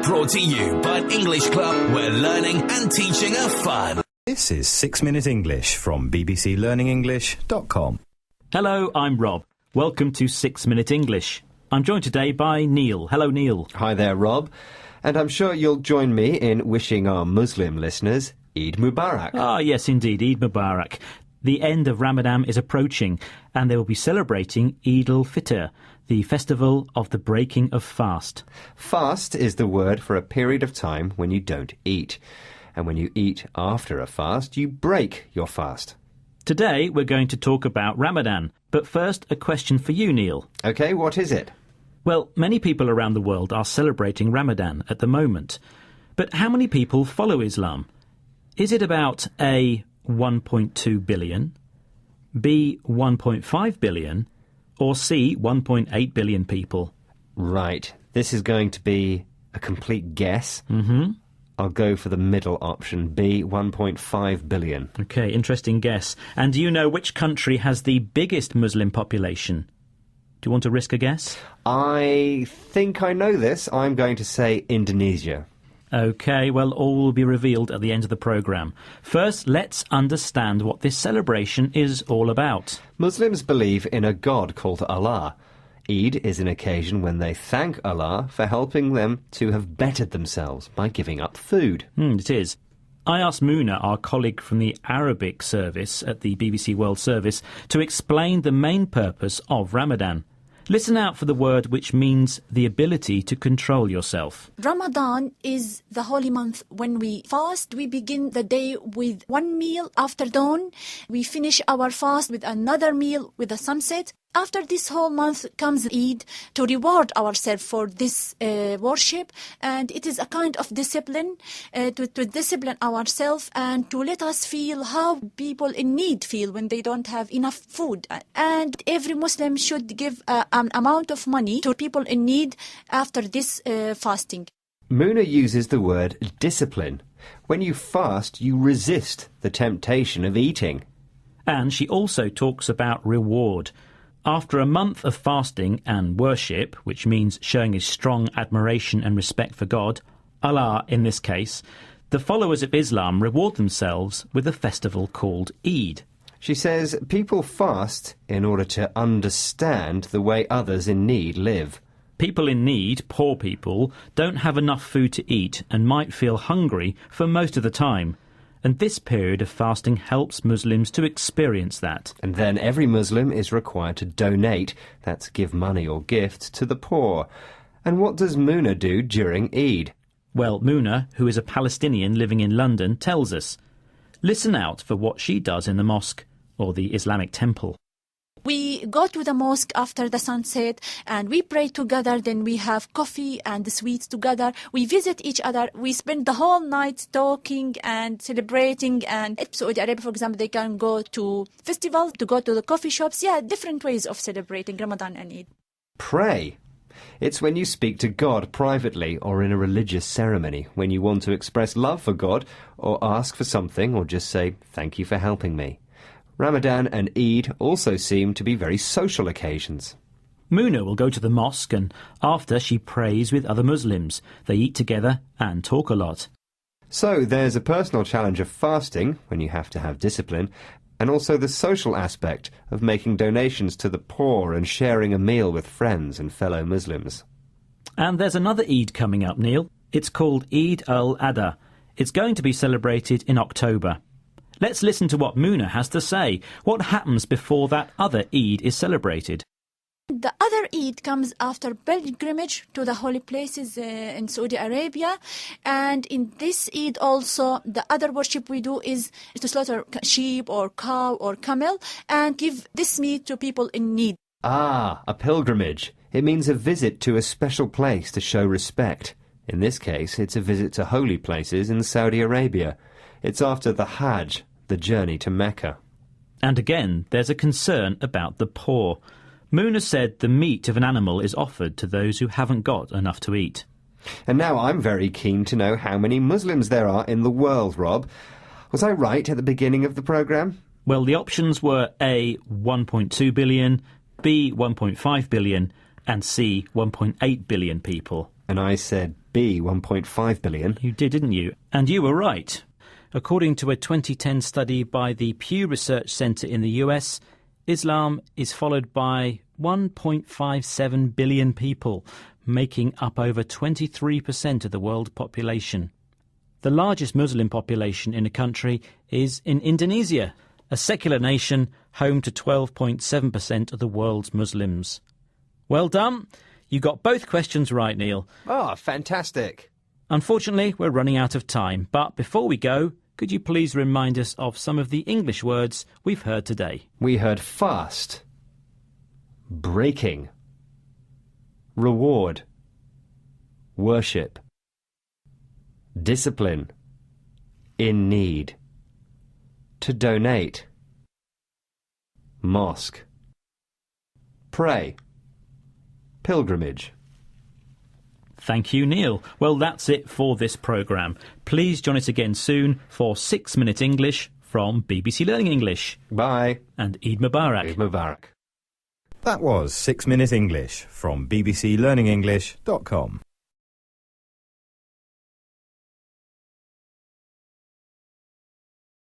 Brought to you by English Club, where learning and teaching are fun. This is 6 Minute English from bbclearningenglish.com. Hello, I'm Rob. Welcome to 6 Minute English. I'm joined today by Neil. Hello, Neil. Hi there, Rob. And I'm sure you'll join me in wishing our Muslim listeners Eid Mubarak. Ah, yes, indeed, Eid Mubarak. The end of Ramadan is approaching, and they will be celebrating Eid al-Fitr, the festival of the breaking of fast. Fast is the word for a period of time when you don't eat. And when you eat after a fast, you break your fast. Today, we're going to talk about Ramadan. But first, a question for you, Neil. OK, what is it? Well, many people around the world are celebrating Ramadan at the moment. But how many people follow Islam? Is it about A, 1.2 billion, B, 1.5 billion, or C, 1.8 billion people? Right. This is going to be a complete guess. Mm-hmm. I'll go for the middle option, B, 1.5 billion. OK, interesting guess. And do you know which country has the biggest Muslim population? Do you want to risk a guess? I think I know this. I'm going to say Indonesia. OK, well, all will be revealed at the end of the programme. First, let's understand what this celebration is all about. Muslims believe in a God called Allah. Eid is an occasion when they thank Allah for helping them to have bettered themselves by giving up food. It is. I asked Muna, our colleague from the Arabic service at the BBC World Service, to explain the main purpose of Ramadan. Listen out for the word which means the ability to control yourself. Ramadan is the holy month when we fast. We begin the day with one meal after dawn. We finish our fast with another meal with the sunset. After this whole month comes Eid to reward ourselves for this worship, and it is a kind of discipline to discipline ourselves and to let us feel how people in need feel when they don't have enough food. And every Muslim should give an amount of money to people in need after this fasting. Muna uses the word discipline. When you fast, you resist the temptation of eating. And she also talks about reward. After a month of fasting and worship, which means showing a strong admiration and respect for God, Allah in this case, the followers of Islam reward themselves with a festival called Eid. She says people fast in order to understand the way others in need live. People in need, poor people, don't have enough food to eat and might feel hungry for most of the time. And this period of fasting helps Muslims to experience that. And then every Muslim is required to donate, that's give money or gifts, to the poor. And what does Muna do during Eid? Well, Muna, who is a Palestinian living in London, tells us. Listen out for what she does in the mosque, or the Islamic temple. We go to the mosque after the sunset and we pray together. Then we have coffee and sweets together. We visit each other. We spend the whole night talking and celebrating. And in Saudi Arabia, for example, they can go to festivals, to go to the coffee shops. Yeah, different ways of celebrating Ramadan and Eid. Pray. It's when you speak to God privately or in a religious ceremony, when you want to express love for God or ask for something or just say, thank you for helping me. Ramadan and Eid also seem to be very social occasions. Muna will go to the mosque and after she prays with other Muslims. They eat together and talk a lot. So there's a personal challenge of fasting, when you have to have discipline, and also the social aspect of making donations to the poor and sharing a meal with friends and fellow Muslims. And there's another Eid coming up, Neil. It's called Eid al-Adha. It's going to be celebrated in October. Let's listen to what Muna has to say. What happens before that other Eid is celebrated? The other Eid comes after pilgrimage to the holy places in Saudi Arabia. And in this Eid also, the other worship we do is to slaughter sheep or cow or camel and give this meat to people in need. Ah, a pilgrimage. It means a visit to a special place to show respect. In this case, it's a visit to holy places in Saudi Arabia. It's after the Hajj, the journey to Mecca. And again, there's a concern about the poor. Muna said the meat of an animal is offered to those who haven't got enough to eat. And now I'm very keen to know how many Muslims there are in the world, Rob. Was I right at the beginning of the programme? Well, the options were A, 1.2 billion, B, 1.5 billion, and C, 1.8 billion people. And I said B, 1.5 billion. You did, didn't you? And you were right. According to a 2010 study by the Pew Research Center in the US, Islam is followed by 1.57 billion people, making up over 23% of the world population. The largest Muslim population in a country is in Indonesia, a secular nation home to 12.7% of the world's Muslims. Well done. You got both questions right, Neil. Oh, fantastic. Unfortunately, we're running out of time, but before we go, could you please remind us of some of the English words we've heard today? We heard fast, breaking, reward, worship, discipline, in need, to donate, mosque, pray, pilgrimage. Thank you, Neil. Well, that's it for this programme. Please join us again soon for 6 Minute English from BBC Learning English. Bye. And Eid Mubarak. Eid Mubarak. That was 6 Minute English from bbclearningenglish.com.